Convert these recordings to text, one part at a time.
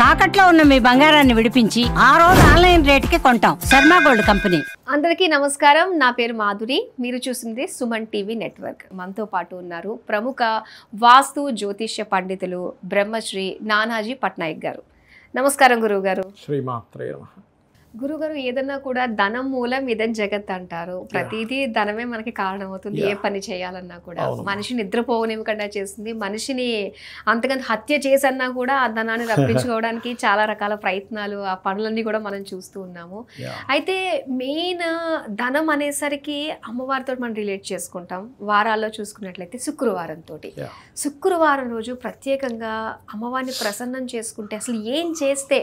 తాకట్లో ఉన్న మీ బంగారాన్ని విడిపించి ఆ రోజు ఆన్లైన్ రేటుకి కొంటాం. Sharma gold company. అందరికీ నమస్కారం. నా పేరు మాధురి. మీరు చూస్తుంది సుమన్ టీవీ నెట్వర్క్. మనతో పాటు ఉన్నారు ప్రముఖ వాస్తు జ్యోతిష్య పండితులు బ్రహ్మశ్రీ నానాజీ పట్నాయక్ గారు. నమస్కారం గురువు గారు. శ్రీమాత్రే నమః. గురుగారు, ఏదన్నా కూడా ధనం మూలం ఇదం జగత్ అంటారు. ప్రతిదీ ధనమే మనకి కారణమవుతుంది. ఏ పని చేయాలన్నా కూడా మనిషి నిద్రపోవనివ్వకుండా చేస్తుంది. మనిషిని అంతకంత హత్య చేసన్నా కూడా ఆ ధనాన్ని రప్పించుకోవడానికి చాలా రకాల ప్రయత్నాలు, ఆ పనులన్నీ కూడా మనం చూస్తూ ఉన్నాము. అయితే మెయిన్ ధనం అనేసరికి అమ్మవారితో మనం రిలేట్ చేసుకుంటాం. వారాల్లో చూసుకున్నట్లయితే శుక్రవారం రోజు ప్రత్యేకంగా అమ్మవారిని ప్రసన్నం చేసుకుంటే అసలు ఏం చేస్తే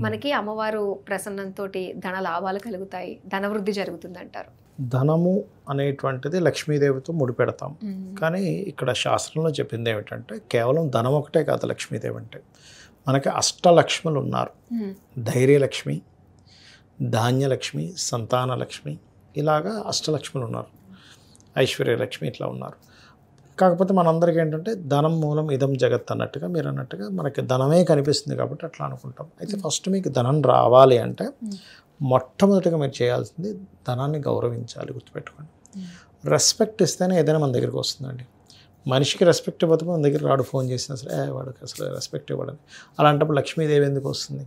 మనకి అమ్మవారు ప్రసన్నంతో ధన లాభాలు కలుగుతాయి, ధనవృద్ధి జరుగుతుంది అంటారు? ధనము అనేటువంటిది లక్ష్మీదేవితో ముడిపెడతాం. కానీ ఇక్కడ శాస్త్రంలో చెప్పింది ఏమిటంటే కేవలం ధనం ఒకటే కాదు. లక్ష్మీదేవి అంటే మనకి అష్టలక్ష్ములు ఉన్నారు. ధైర్యలక్ష్మి, ధాన్యలక్ష్మి, సంతానలక్ష్మి, ఇలాగా అష్టలక్ష్ములు ఉన్నారు. ఐశ్వర్యలక్ష్మి ఇట్లా ఉన్నారు. కాకపోతే మనందరికీ ఏంటంటే ధనం మూలం ఇదం జగత్ అన్నట్టుగా మీరు అన్నట్టుగా మనకి ధనమే కనిపిస్తుంది కాబట్టి అట్లా అనుకుంటాం. అయితే ఫస్ట్ మీకు ధనం రావాలి అంటే మొట్టమొదటిగా మీరు చేయాల్సింది ధనాన్ని గౌరవించాలి. గుర్తుపెట్టుకోండి. రెస్పెక్ట్ ఇస్తేనే ఏదైనా మన దగ్గరికి వస్తుందండి. మనిషికి రెస్పెక్ట్ ఇవ్వకపోతే మన దగ్గర రాడు ఫోన్ చేసినా సరే వాడికి అసలు రెస్పెక్ట్ ఇవ్వడం. అలాంటప్పుడు లక్ష్మీదేవి ఎందుకు వస్తుంది?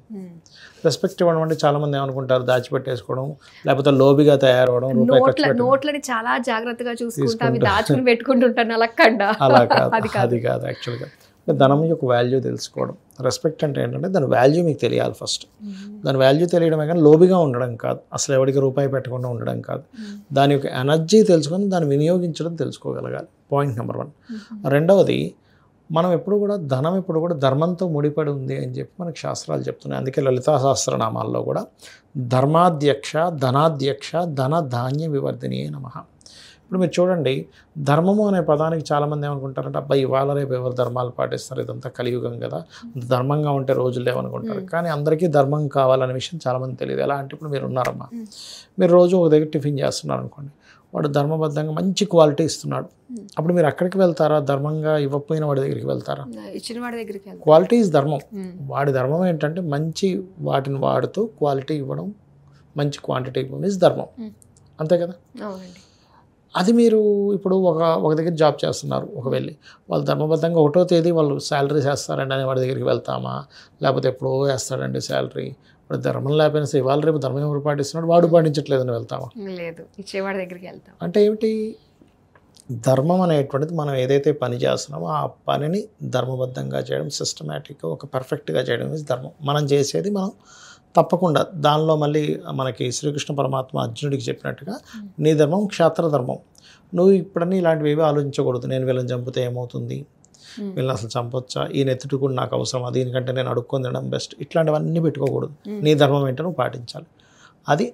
రెస్పెక్ట్ ఇవ్వడం అంటే చాలామంది ఏమనుకుంటారు, దాచిపెట్టేసుకోవడం, లేకపోతే లోబిగా తయారవడం, నోట్లని చాలా జాగ్రత్తగా చూసుకుంటాం, దాచుకుని పెట్టుకుంటుంటాను. అలా కాదు. అది కాదు యాక్చువల్గా. ధనం యొక్క వాల్యూ తెలుసుకోవడం. రెస్పెక్ట్ అంటే ఏంటంటే దాని వాల్యూ మీకు తెలియాలి ఫస్ట్. దాని వాల్యూ తెలియడమే కానీ లోబిగా ఉండడం కాదు, అసలు ఎవరికి రూపాయి పెట్టకుండా ఉండడం కాదు. దాని యొక్క ఎనర్జీ తెలుసుకొని దాన్ని వినియోగించడం తెలుసుకోగలగాలి. Point number 1. రెండవది, మనం ఎప్పుడు కూడా ధనం ఎప్పుడు కూడా ధర్మంతో ముడిపడి ఉంది అని చెప్పి మనకు శాస్త్రాలు చెప్తున్నాయి. అందుకే లలితా సహస్రనామాల్లో కూడా ధర్మాధ్యక్ష, ధనాధ్యక్ష, ధన ధాన్య వివర్ధిని నమః. ఇప్పుడు మీరు చూడండి, ధర్మము అనే పదానికి చాలామంది ఏమనుకుంటారంటే అబ్బాయి ఇవాళ రేపు ఎవరు ధర్మాలు పాటిస్తారు, ఇదంతా కలియుగం కదా, ధర్మంగా ఉంటే రోజులు లేవనుకుంటారు. కానీ అందరికీ ధర్మం కావాలనే విషయం చాలామంది తెలియదు. ఎలా అంటే ఇప్పుడు మీరు ఉన్నారమ్మా, మీరు రోజు ఒక దగ్గర టిఫిన్ చేస్తున్నారు అనుకోండి, వాడు ధర్మబద్ధంగా మంచి క్వాలిటీ ఇస్తున్నాడు. అప్పుడు మీరు అక్కడికి వెళ్తారా? ధర్మంగా ఇవ్వకపోయిన వాడి దగ్గరికి వెళ్తారా? ఇచ్చిన వాడి దగ్గరికి. క్వాలిటీ ఈజ్ ధర్మం. వాడి ధర్మం ఏంటంటే మంచి వాటిని వాడుతూ క్వాలిటీ ఇవ్వడం, మంచి క్వాంటిటీ ఇవ్వడం ఈజ్ ధర్మం. అంతే కదా? అది మీరు ఇప్పుడు ఒక దగ్గర జాబ్ చేస్తున్నారు, వెళ్ళి వాళ్ళు ధర్మబద్ధంగా 1వ తేదీ వాళ్ళు శాలరీ వేస్తారండి అని వాడి దగ్గరికి వెళ్తామా? లేకపోతే ఎప్పుడో వేస్తాడండి శాలరీ, ఇప్పుడు ధర్మం లేకపోయినా సరే ఇవాళ రేపు ధర్మం ఎవరు పాటిస్తున్నాడు, వాడు పాటించట్లేదని వెళ్తామా? లేదు, ఇచ్చేవాడి దగ్గరికి వెళ్తాం. అంటే ఏమిటి? ధర్మం అనేటువంటిది మనం ఏదైతే పని చేస్తున్నామో ఆ పనిని ధర్మబద్ధంగా చేయడం, సిస్టమేటిక్గా ఒక పర్ఫెక్ట్గా చేయడం ఇస్ ధర్మం. మనం చేసేది మనం తప్పకుండా దానిలో మళ్ళీ మనకి శ్రీకృష్ణ పరమాత్మ అర్జునుడికి చెప్పినట్టుగా నీ ధర్మం క్షాత్రధర్మం. నువ్వు ఇప్పుడన్నీ ఇలాంటివి ఏవి ఆలోచించకూడదు. నేను వీళ్ళని చంపితే ఏమవుతుంది, వీళ్ళని అసలు చంపొచ్చా, ఈ నెత్తుడు కూడా నాకు అవసరమా, దీనికంటే నేను అడుక్కొని తినడం బెస్ట్, ఇట్లాంటివన్నీ పెట్టుకోకూడదు. నీ ధర్మం ఏంటో నువ్వు పాటించాలి. అది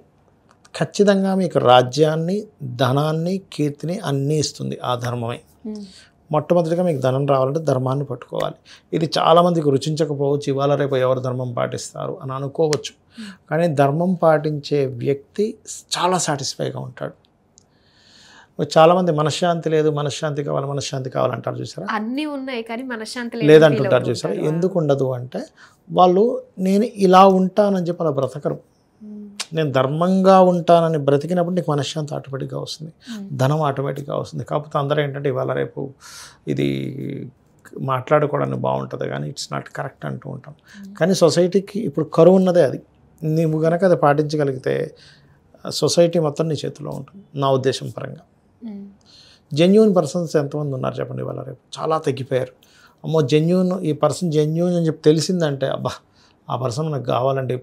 ఖచ్చితంగా మీకు రాజ్యాన్ని, ధనాన్ని, కీర్తిని అన్నీ ఇస్తుంది ఆ ధర్మమే. మొట్టమొదటిగా మీకు ధనం రావాలంటే ధర్మాన్ని పట్టుకోవాలి. ఇది చాలామందికి రుచించకపోవచ్చు, ఇవాళ రేపు ఎవరు ధర్మం పాటిస్తారు అని అనుకోవచ్చు. కానీ ధర్మం పాటించే వ్యక్తి చాలా సాటిస్ఫైగా ఉంటాడు. చాలామంది మనశ్శాంతి లేదు, మనశ్శాంతి కావాలంటారు చూసారా? అన్నీ ఉన్నాయి కానీ మనశ్శాంతి లేదంటుంటారు చూసారా? ఎందుకు ఉండదు అంటే వాళ్ళు నేను ఇలా ఉంటానని చెప్పి అలా బ్రతకరు. నేను ధర్మంగా ఉంటానని బ్రతికినప్పుడు నీకు మనశ్శాంతి ఆటోమేటిక్గా వస్తుంది, ధనం ఆటోమేటిక్గా వస్తుంది. కాకపోతే అందరూ ఏంటంటే ఇవాళ రేపు ఇది మాట్లాడుకోవడానికి బాగుంటుంది కానీ ఇట్స్ నాట్ కరెక్ట్ అంటూ ఉంటాం. కానీ సొసైటీకి ఇప్పుడు కరువు ఉన్నదే అది. నువ్వు కనుక అది పాటించగలిగితే సొసైటీ మొత్తం నీ చేతిలో ఉంటుంది. నా ఉద్దేశం పరంగా జెన్యూన్ పర్సన్స్ ఎంతమంది ఉన్నారు చెప్పండి? ఇవాళ రేపు చాలా తగ్గిపోయారు. అమ్మో జెన్యూన్, ఈ పర్సన్ జెన్యూన్ అని చెప్పి తెలిసిందంటే అబ్బా ఆ పర్సన్ మనకు కావాలంటే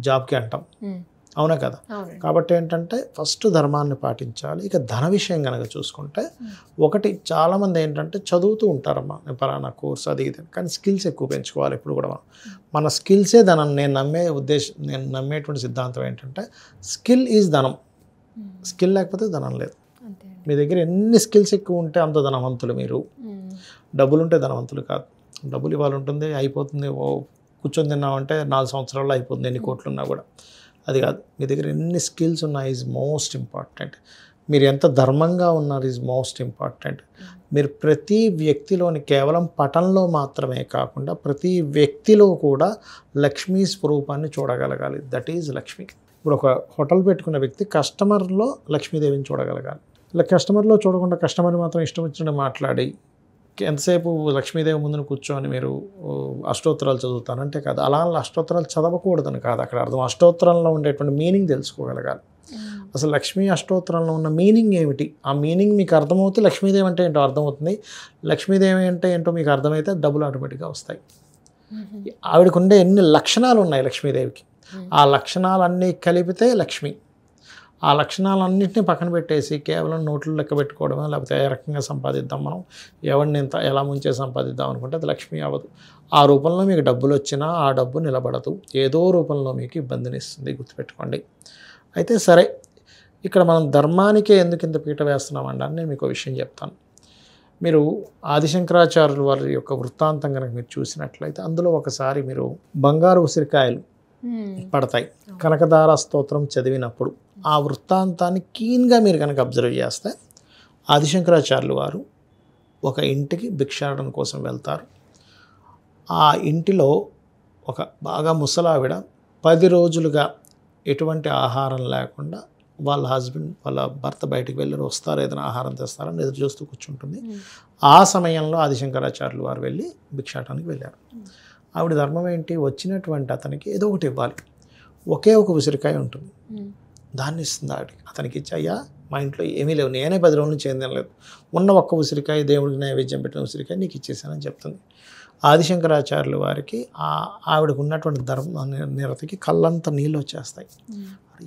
జాబ్కి అంటాం. అవునా కదా? కాబట్టి ఏంటంటే ఫస్ట్ ధర్మాన్ని పాటించాలి. ఇక ధన విషయం కనుక చూసుకుంటే ఒకటి, చాలామంది ఏంటంటే చదువుతూ ఉంటారమ్మా, పలానా కోర్స్ అది ఇది, కానీ స్కిల్స్ ఎక్కువ పెంచుకోవాలి. ఇప్పుడు కూడా మన స్కిల్సే ధనం. నేను నమ్మేటువంటి సిద్ధాంతం ఏంటంటే స్కిల్ ఈజ్ ధనం. స్కిల్ లేకపోతే ధనం లేదు. మీ దగ్గర ఎన్ని స్కిల్స్ ఎక్కువ ఉంటే అంత ధనవంతులు మీరు. డబ్బులు ఉంటే ధనవంతులు కాదు. డబ్బులు ఇవాళ ఉంటుంది అయిపోతుంది, కూర్చొని తిన్నామంటే 4 సంవత్సరాల్లో అయిపోతుంది ఎన్ని కోట్లు ఉన్నా కూడా. అది కాదు, మీ దగ్గర ఎన్ని స్కిల్స్ ఉన్నాయి ఈజ్ మోస్ట్ ఇంపార్టెంట్. మీరు ఎంత ధర్మంగా ఉన్నారు ఈజ్ మోస్ట్ ఇంపార్టెంట్. మీరు ప్రతి వ్యక్తిలోని కేవలం పటంలో మాత్రమే కాకుండా ప్రతి వ్యక్తిలో కూడా లక్ష్మీ స్వరూపాన్ని చూడగలగాలి. That is Lakshmi. ఇప్పుడు ఒక హోటల్ పెట్టుకున్న వ్యక్తి కస్టమర్లో లక్ష్మీదేవిని చూడగలగాలి. ఇలా కస్టమర్లో చూడకుండా కస్టమర్ మాత్రం ఇష్టం వచ్చినట్టు మాట్లాడి ఎంతసేపు లక్ష్మీదేవి ముందున కూర్చొని మీరు అష్టోత్తరాలు చదువుతానంటే కాదు. అలా అష్టోత్తరాలు చదవకూడదని కాదు అక్కడ అర్థం. అష్టోత్తరంలో ఉండేటువంటి మీనింగ్ తెలుసుకోగలగాలి. అసలు లక్ష్మీ అష్టోత్తరంలో ఉన్న మీనింగ్ ఏమిటి, ఆ మీనింగ్ మీకు అర్థమవుతే లక్ష్మీదేవి అంటే ఏంటో అర్థమవుతుంది. లక్ష్మీదేవి అంటే ఏంటో మీకు అర్థమైతే డబ్బులు ఆటోమేటిక్గా వస్తాయి. ఆవిడకు ఉండే ఎన్ని లక్షణాలు ఉన్నాయి లక్ష్మీదేవికి, ఆ లక్షణాలన్నీ కలిపితే లక్ష్మి. ఆ లక్షణాలన్నింటినీ పక్కన పెట్టేసి కేవలం నోట్లు లెక్క పెట్టుకోవడమే, లేకపోతే ఏ రకంగా సంపాదిద్దాం మనం, ఎవరిని ఎంత ఎలా ముంచే సంపాదిద్దాం అనుకుంటే అది లక్ష్మి అవ్వదు. ఆ రూపంలో మీకు డబ్బులు వచ్చినా ఆ డబ్బు నిలబడదు, ఏదో రూపంలో మీకు ఇబ్బందిని ఇస్తుంది, గుర్తుపెట్టుకోండి. అయితే సరే, ఇక్కడ మనం ధర్మానికే ఎందుకు ఇంత పీట వేస్తున్నామండి అని నేను మీకు ఒక విషయం చెప్తాను. మీరు ఆదిశంకరాచార్యుల వారి యొక్క వృత్తాంతం కనుక మీరు చూసినట్లయితే అందులో ఒకసారి మీరు బంగారు ఉసిరికాయలు పడతాయి కనకదార స్తోత్రం చదివినప్పుడు ఆ వృత్తాంతాన్ని కీన్గా మీరు కనుక అబ్జర్వ్ చేస్తే ఆదిశంకరాచార్యులు వారు ఒక ఇంటికి భిక్షాటన కోసం వెళ్తారు. ఆ ఇంటిలో ఒక బాగా ముసలావిడ 10 రోజులుగా ఎటువంటి ఆహారం లేకుండా వాళ్ళ హస్బెండ్ వాళ్ళ భర్త బయటికి వెళ్ళి వస్తారు, ఏదైనా ఆహారం తెస్తారని ఎదురు చూస్తూ కూర్చుంటుంది. ఆ సమయంలో ఆదిశంకరాచార్యులు వారు వెళ్ళి భిక్షాటానికి వెళ్ళారు. ఆవిడ ధర్మం ఏంటి, వచ్చినటువంటి అతనికి ఏదో ఒకటి ఇవ్వాలి. ఒకే ఒక ఉసిరికాయ ఉంటుంది, దాన్ని ఇస్తుంది ఆవిడకి. అతనికి ఇచ్చి, అయ్యా మా ఇంట్లో ఏమీ లేవు, నేనే 10 రోజుల నుంచి ఏం తినలేదు, ఉన్న ఒక్క ఉసిరికాయ దేవుడికి నైవేద్యం పెట్టిన ఉసిరికాయ నీకు ఇచ్చేసానని చెప్తుంది. ఆదిశంకరాచార్యుల వారికి ఆవిడకు ఉన్నటువంటి ధర్మ నిరతికి కళ్ళంతా నీళ్ళు వచ్చేస్తాయి.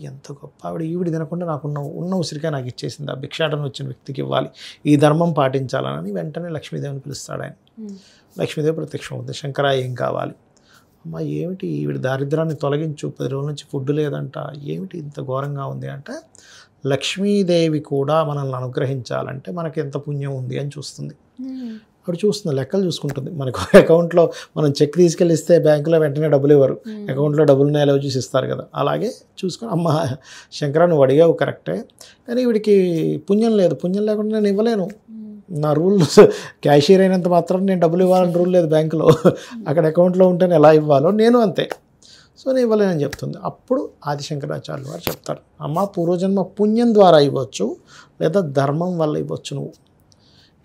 ఎంత గొప్ప ఆవిడ, ఈవిడ తినకుండా ఉన్న ఉసిరికాయ నాకు ఇచ్చేసింది, ఆ భిక్షాటన వచ్చిన వ్యక్తికి ఇవ్వాలి, ఈ ధర్మం పాటించాలని వెంటనే లక్ష్మీదేవిని పిలుస్తాడు ఆయన. లక్ష్మీదేవి ప్రత్యక్షం అవుతుంది. శంకర ఏం కావాలి? అమ్మ ఏమిటి ఈవిడ దారిద్రాన్ని తొలగించు, 10 రోజుల నుంచి ఫుడ్ లేదంట, ఏమిటి ఇంత ఘోరంగా ఉంది అంటే, లక్ష్మీదేవి కూడా మనల్ని అనుగ్రహించాలంటే మనకి ఎంత పుణ్యం ఉంది అని చూస్తుంది. ఆవిడ చూస్తుంది, లెక్కలు చూసుకుంటుంది. మనకు అకౌంట్లో మనం చెక్ తీసుకెళ్ళిస్తే బ్యాంకులో వెంటనే డబ్బులు ఇవ్వరు, అకౌంట్లో డబ్బులు నేల చూసి ఇస్తారు కదా, అలాగే చూసుకొని అమ్మ శంకర నువ్వు అడిగావు కరెక్టే, కానీ ఈవిడికి పుణ్యం లేదు, పుణ్యం లేకుండా నేను ఇవ్వలేను, నా రూల్స్ క్యాషియర్ అయినంత మాత్రం నేను డబ్బులు ఇవ్వాలని రూల్ లేదు బ్యాంకులో, అక్కడ అకౌంట్లో ఉంటేనే ఎలా ఇవ్వాలో నేను అంతే, సో నేను ఇవ్వలేనని చెప్తుంది. అప్పుడు ఆదిశంకరాచార్యులు వారు చెప్తారు, అమ్మ పూర్వజన్మ పుణ్యం ద్వారా ఇవ్వచ్చు లేదా ధర్మం వల్ల ఇవ్వచ్చు. నువ్వు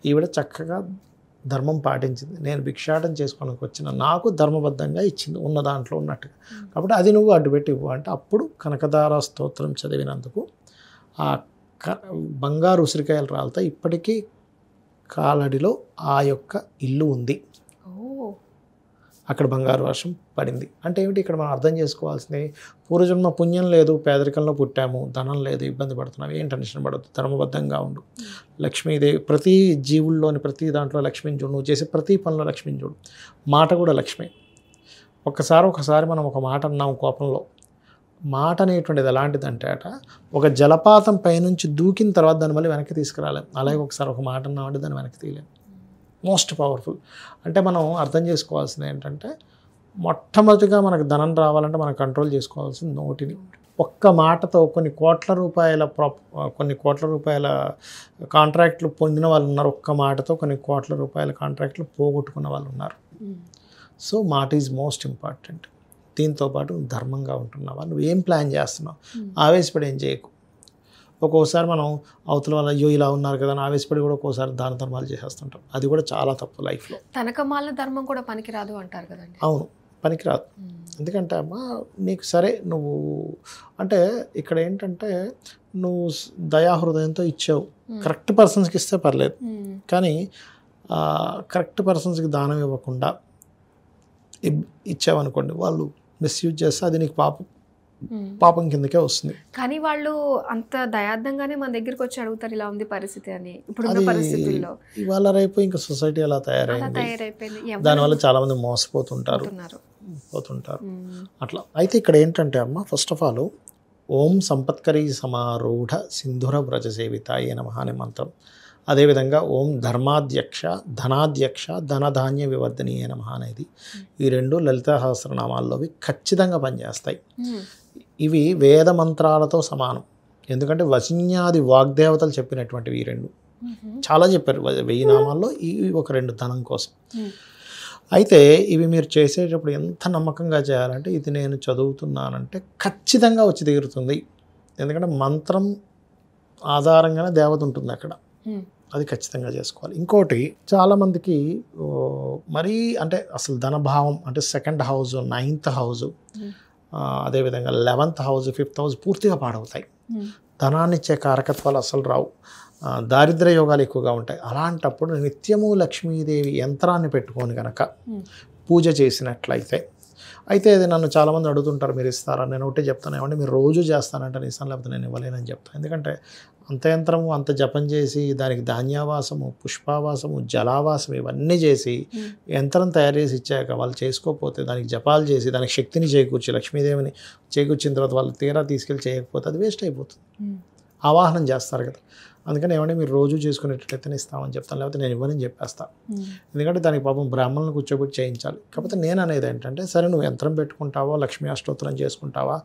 ఈవిడ చక్కగా ధర్మం పాటించింది, నేను భిక్షాటం చేసుకోవడానికి వచ్చిన నాకు ధర్మబద్ధంగా ఇచ్చింది ఉన్న దాంట్లో ఉన్నట్టుగా, కాబట్టి అది నువ్వు అడ్డుపెట్టి ఇవ్వు అంటే అప్పుడు కనకదార స్తోత్రం చదివినందుకు ఆ బంగారు ఉసిరికాయలు రాలతా ఇప్పటికీ కాలడిలో ఆ యొక్క ఇల్లు ఉంది, అక్కడ బంగారు వర్షం పడింది. అంటే ఏమిటి, ఇక్కడ మనం అర్థం చేసుకోవాల్సింది, పూర్వజన్మ పుణ్యం లేదు, పేదరికంలో పుట్టాము, ధనం లేదు, ఇబ్బంది పడుతున్నాం, ఏం టెన్షన్ పడద్దు, ధర్మబద్ధంగా ఉండు. లక్ష్మీదేవి ప్రతి జీవుల్లోని ప్రతి దాంట్లో లక్ష్మిని చూడు, నువ్వు చేసే ప్రతి పనిలో లక్ష్మిని చూడు. మాట కూడా లక్ష్మి. ఒకసారి మనం ఒక మాట అన్నాం కోపంలో, మాట అనేటువంటిది ఎలాంటిదంటే ఒక జలపాతం పైనుంచి దూకిన తర్వాత దాన్ని మళ్ళీ వెనక్కి తీసుకురాలేం, అలాగే ఒకసారి ఒక మాట అన్నామంటే దాన్ని వెనక్కి తీయలేం. Most powerful. అంటే మనం అర్థం చేసుకోవాల్సింది ఏంటంటే, మొట్టమొదటిగా మనకు ధనం రావాలంటే మనం కంట్రోల్ చేసుకోవాల్సింది నోటిని. ఒక్క మాటతో కొన్ని కోట్ల రూపాయల కాంట్రాక్ట్లు పొందిన వాళ్ళు ఉన్నారు, ఒక్క మాటతో కొన్ని కోట్ల రూపాయల కాంట్రాక్ట్లు పోగొట్టుకున్న వాళ్ళు ఉన్నారు. సో మాట ఈజ్ మోస్ట్ ఇంపార్టెంట్. దీంతోపాటు ధర్మంగా ఉంటున్నావా, నువ్వు ఏం ప్లాన్ చేస్తున్నావు, ఆవేశపడి ఏం చేయకు. ఒక్కోసారి మనం అవతల వల్ల అయ్యో ఇలా ఉన్నారు కదా అని ఆవేశపడి కూడా ఒక్కోసారి దాన ధర్మాలు చేసేస్తుంటాం, అది కూడా చాలా తప్పు లైఫ్లో. తనకమాల ధర్మం కూడా పనికిరాదు అంటారు కదండి. అవును, పనికిరాదు. ఎందుకంటే అమ్మా నీకు సరే నువ్వు అంటే ఇక్కడ ఏంటంటే నువ్వు దయాహృదయంతో ఇచ్చావు, కరెక్ట్ పర్సన్స్కి ఇస్తే పర్లేదు, కానీ కరెక్ట్ పర్సన్స్కి దానం ఇవ్వకుండా ఇచ్చావనుకోండి, వాళ్ళు మిస్యూజ్ చేస్తే అది నీకు పాపం కిందకే వస్తుంది. కానీ వాళ్ళు అంత దయార్థంగానే మన దగ్గరికి వచ్చి అడుగుతారు ఇలా ఉంది పరిస్థితి అని. ఇప్పుడు పరిస్థితుల్లో ఇవాళ రేపు ఇంకా సొసైటీ అలా తయారైపోయింది, దానివల్ల చాలా మంది మోసపోతుంటారు అట్లా. అయితే ఇక్కడ ఏంటంటే అమ్మ, ఫస్ట్ ఆఫ్ ఆల్ ఓం సంపత్కరీ సమారూఢ సింధుర వ్రజ సేవితాయ నమః అనే మంత్రం, అదేవిధంగా ఓం ధర్మాధ్యక్ష ధనాధ్యక్ష ధనధాన్య వివర్ధనీయ నమః అనేది, ఈ రెండు లలితా సహస్రనామాల్లోవి ఖచ్చితంగా పనిచేస్తాయి. ఇవి వేద మంత్రాలతో సమానం. ఎందుకంటే వశిన్యాది వాగ్దేవతలు చెప్పినటువంటివి ఈ 2 చాలా చెప్పారు 1000 నామాల్లో ఇవి ఒక 2 ధనం కోసం. అయితే ఇవి మీరు చేసేటప్పుడు ఎంత నమ్మకంగా చేయాలంటే ఇది నేను చదువుతున్నానంటే ఖచ్చితంగా వచ్చి తీరుతుంది. ఎందుకంటే మంత్రం ఆధారంగానే దేవత ఉంటుంది అక్కడ, అది ఖచ్చితంగా చేసుకోవాలి. ఇంకోటి చాలామందికి మరీ అంటే అసలు ధనభావం అంటే 2nd హౌస్ 9th హౌస్ అదేవిధంగా 11th హౌస్ 5th హౌస్ పూర్తిగా పాడవుతాయి. ధనాన్ని ఇచ్చే కారకత్వాలు అసలు రావు, దారిద్ర్య యోగాలు ఎక్కువగా ఉంటాయి. అలాంటప్పుడు నిత్యము లక్ష్మీదేవి యంత్రాన్ని పెట్టుకొని కనుక పూజ చేసినట్లయితే, అయితే అది నన్ను చాలామంది అడుగుతుంటారు మీరు ఇస్తారా, నేను ఒకటే చెప్తాను ఏమంటే మీరు రోజు చేస్తానంటే నేను ఇస్తాను, లేకపోతే నేను ఇవ్వలేనని చెప్తాను. ఎందుకంటే అంత యంత్రము అంత జపం చేసి దానికి ధాన్యావాసము పుష్పావాసము జలావాసం ఇవన్నీ చేసి యంత్రం తయారు చేసి ఇచ్చాక వాళ్ళు చేసుకోకపోతే, దానికి జపాలు చేసి దానికి శక్తిని చేకూర్చి లక్ష్మీదేవిని చేకూర్చిన తర్వాత వాళ్ళు తీరా తీసుకెళ్ళి చేయకపోతే అది వేస్ట్ అయిపోతుంది. ఆవాహనం చేస్తారు కదా, అందుకని ఏమంటే మీరు రోజు చేసుకునేటట్లయితే ఇస్తామని చెప్తాను, లేకపోతే నేను ఇవ్వనని చెప్పేస్తాను. ఎందుకంటే దానికి పాపం బ్రాహ్మణులను కూర్చోబెట్టి చేయించాలి. కాకపోతే నేను అనేది ఏంటంటే సరే నువ్వు యంత్రం పెట్టుకుంటావా, లక్ష్మీ అష్టోత్తరం చేసుకుంటావా,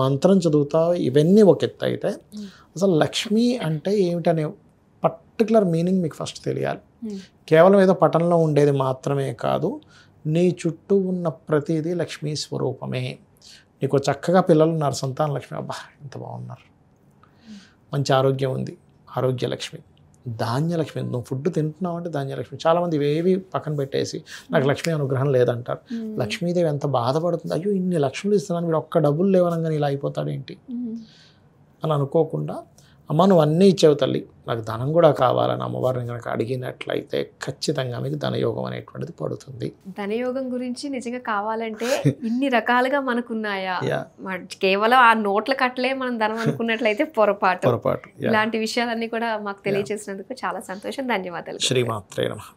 మంత్రం చదువుతావా, ఇవన్నీ ఒక ఎత్తు. అయితే అసలు లక్ష్మి అంటే ఏమిటనే పర్టికులర్ మీనింగ్ మీకు ఫస్ట్ తెలియాలి. కేవలం ఏదో పటంలో ఉండేది మాత్రమే కాదు, నీ చుట్టూ ఉన్న ప్రతిదీ లక్ష్మీ స్వరూపమే. నీకు చక్కగా పిల్లలు ఉన్నారు, సంతాన లక్ష్మి, అబ్బా ఎంత బాగున్నారు, మంచి ఆరోగ్యం ఉంది, ఆరోగ్యలక్ష్మి. ధాన్యలక్ష్మి, నువ్వు ఫుడ్ తింటున్నావు అంటే ధాన్యలక్ష్మి. చాలామంది ఇవేవి పక్కన పెట్టేసి నాకు లక్ష్మీ అనుగ్రహం లేదంటారు. లక్ష్మీదేవి ఎంత బాధపడుతుంది, అయ్యో ఇన్ని లక్షలు ఇస్తున్నాను మీరు ఒక్క డబ్బులు లేవనగానే ఇలా అయిపోతాడేంటి అని అనుకోకుండా, అమ్మ నువ్వు అన్నీ ఇచ్చేవు తల్లి, నాకు ధనం కూడా కావాలని అమ్మవారిని కనుక అడిగినట్లయితే ఖచ్చితంగా మీకు ధనయోగం అనేటువంటిది పడుతుంది. ధనయోగం గురించి నిజంగా కావాలంటే ఇన్ని రకాలుగా మనకున్నాయా, కేవలం ఆ నోట్ల కట్టలే మనం ధనం అనుకున్నట్లయితే పొరపాటు. ఇలాంటి విషయాలన్నీ కూడా మాకు తెలియజేసినందుకు చాలా సంతోషం, ధన్యవాదాలు. శ్రీమాత్రే నమః.